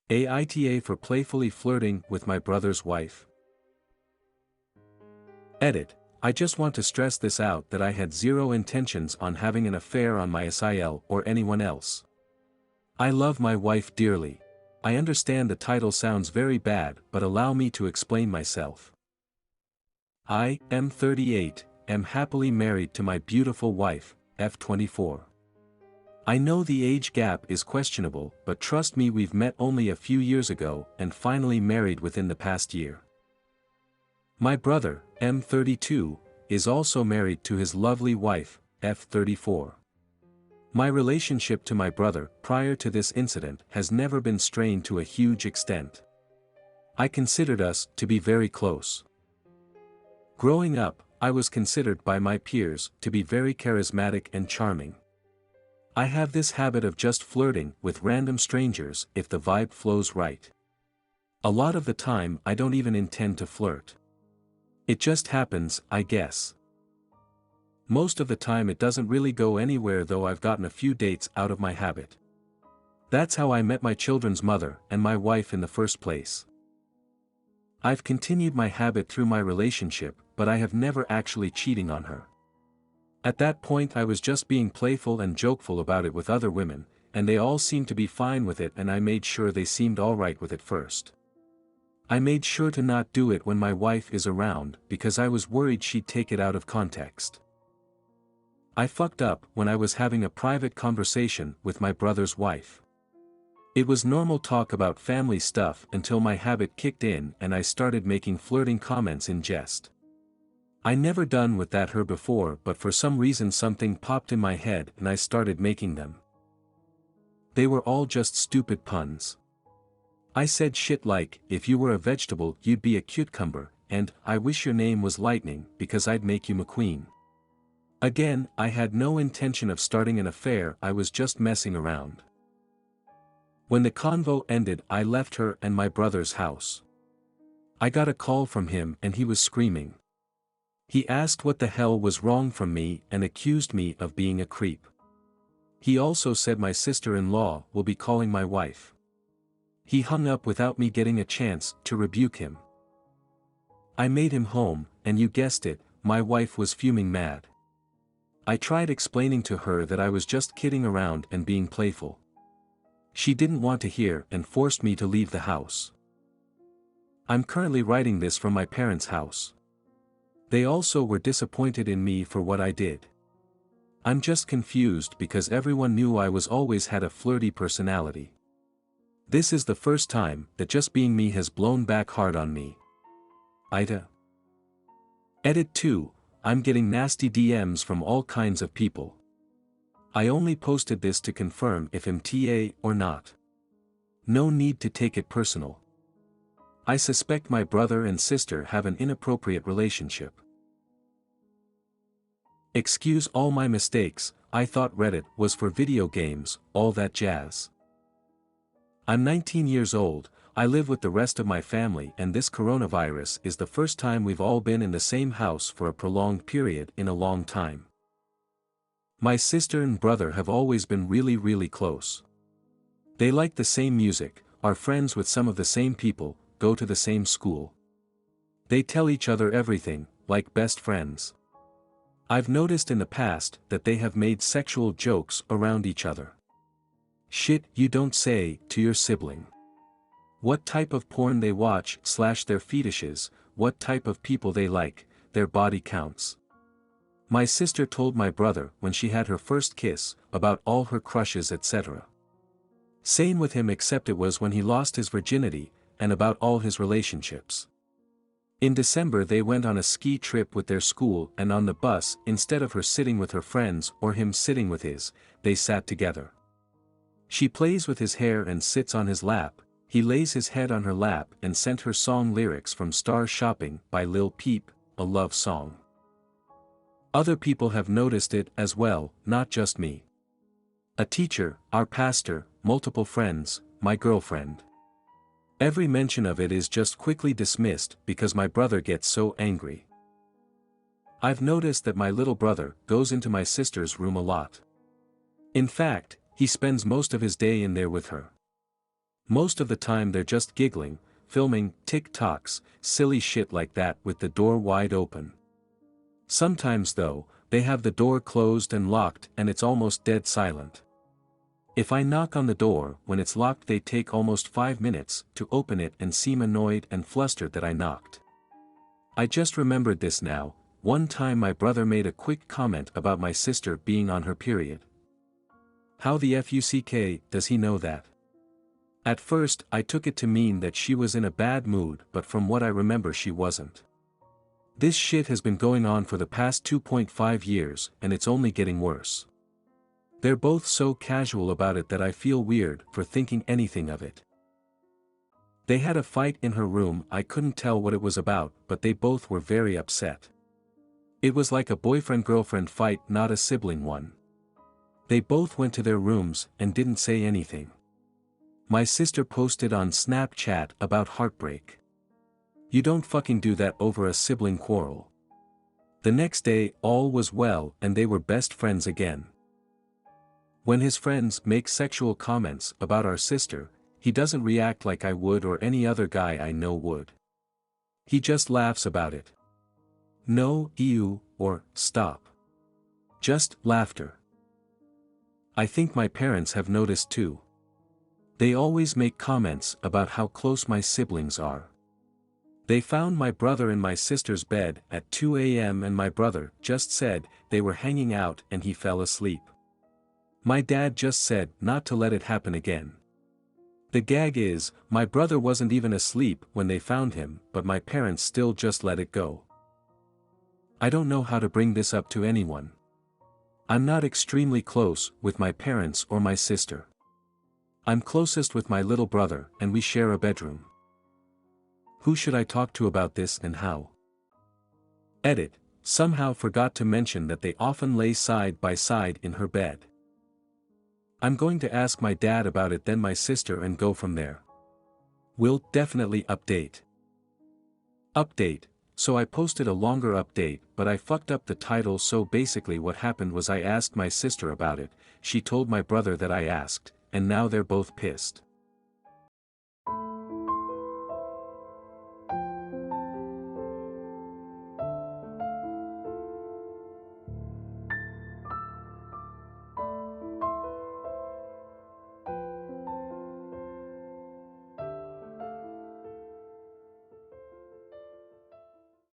AITA for playfully flirting with my brother's wife. Edit. I just want to stress this out that I had zero intentions on having an affair on my SIL or anyone else. I love my wife dearly. I understand the title sounds very bad, but allow me to explain myself. I am 38, am happily married to my beautiful wife, F24. I know the age gap is questionable, but trust me, we've met only a few years ago and finally married within the past year. My brother, M32, is also married to his lovely wife, F34. My relationship to my brother prior to this incident has never been strained to a huge extent. I considered us to be very close. Growing up, I was considered by my peers to be very charismatic and charming. I have this habit of just flirting with random strangers if the vibe flows right. A lot of the time I don't even intend to flirt. It just happens, I guess. Most of the time it doesn't really go anywhere, though I've gotten a few dates out of my habit. That's how I met my children's mother and my wife in the first place. I've continued my habit through my relationship, but I have never actually cheating on her. At that point I was just being playful and jokeful about it with other women, and they all seemed to be fine with it, and I made sure they seemed alright with it first. I made sure to not do it when my wife is around because I was worried she'd take it out of context. I fucked up when I was having a private conversation with my brother's wife. It was normal talk about family stuff until my habit kicked in and I started making flirting comments in jest. I never done with that her before, but for some reason something popped in my head and I started making them. They were all just stupid puns. I said shit like, if you were a vegetable you'd be a cucumber, and I wish your name was lightning because I'd make you McQueen. Again, I had no intention of starting an affair, I was just messing around. When the convo ended I left her and my brother's house. I got a call from him and he was screaming. He asked what the hell was wrong from me and accused me of being a creep. He also said my sister-in-law will be calling my wife. He hung up without me getting a chance to rebuke him. I made him home, and you guessed it, my wife was fuming mad. I tried explaining to her that I was just kidding around and being playful. She didn't want to hear and forced me to leave the house. I'm currently writing this from my parents' house. They also were disappointed in me for what I did. I'm just confused because everyone knew I was always had a flirty personality. This is the first time that just being me has blown back hard on me. AITA. Edit 2, I'm getting nasty DMs from all kinds of people. I only posted this to confirm if I'm TA or not. No need to take it personal. I suspect my brother and sister have an inappropriate relationship. Excuse all my mistakes, I thought Reddit was for video games, all that jazz. I'm 19 years old, I live with the rest of my family, and this coronavirus is the first time we've all been in the same house for a prolonged period in a long time. My sister and brother have always been really close. They like the same music, are friends with some of the same people, go to the same school. They tell each other everything, like best friends. I've noticed in the past that they have made sexual jokes around each other. Shit you don't say to your sibling. What type of porn they watch / their fetishes, what type of people they like, their body counts. My sister told my brother when she had her first kiss, about all her crushes etc. Same with him, except it was when he lost his virginity, and about all his relationships. In December they went on a ski trip with their school, and on the bus, instead of her sitting with her friends or him sitting with his, they sat together. She plays with his hair and sits on his lap, he lays his head on her lap and sent her song lyrics from Star Shopping by Lil Peep, a love song. Other people have noticed it as well, not just me. A teacher, our pastor, multiple friends, my girlfriend. Every mention of it is just quickly dismissed because my brother gets so angry. I've noticed that my little brother goes into my sister's room a lot. In fact, he spends most of his day in there with her. Most of the time they're just giggling, filming TikToks, silly shit like that with the door wide open. Sometimes though, they have the door closed and locked and it's almost dead silent. If I knock on the door when it's locked they take almost 5 minutes to open it and seem annoyed and flustered that I knocked. I just remembered this now. One time my brother made a quick comment about my sister being on her period. How the fuck does he know that? At first I took it to mean that she was in a bad mood, but from what I remember she wasn't. This shit has been going on for the past 2.5 years and it's only getting worse. They're both so casual about it that I feel weird for thinking anything of it. They had a fight in her room. I couldn't tell what it was about, but they both were very upset. It was like a boyfriend-girlfriend fight, not a sibling one. They both went to their rooms and didn't say anything. My sister posted on Snapchat about heartbreak. You don't fucking do that over a sibling quarrel. The next day all was well and they were best friends again. When his friends make sexual comments about our sister, he doesn't react like I would or any other guy I know would. He just laughs about it. No ew or stop. Just laughter. I think my parents have noticed too. They always make comments about how close my siblings are. They found my brother in my sister's bed at 2 a.m. and my brother just said they were hanging out and he fell asleep. My dad just said not to let it happen again. The gag is, my brother wasn't even asleep when they found him, but my parents still just let it go. I don't know how to bring this up to anyone. I'm not extremely close with my parents or my sister. I'm closest with my little brother and we share a bedroom. Who should I talk to about this and how? Edit, somehow forgot to mention that they often lay side by side in her bed. I'm going to ask my dad about it then my sister and go from there. Will definitely update. Update. So I posted a longer update but I fucked up the title, so basically what happened was I asked my sister about it, she told my brother that I asked, and now they're both pissed.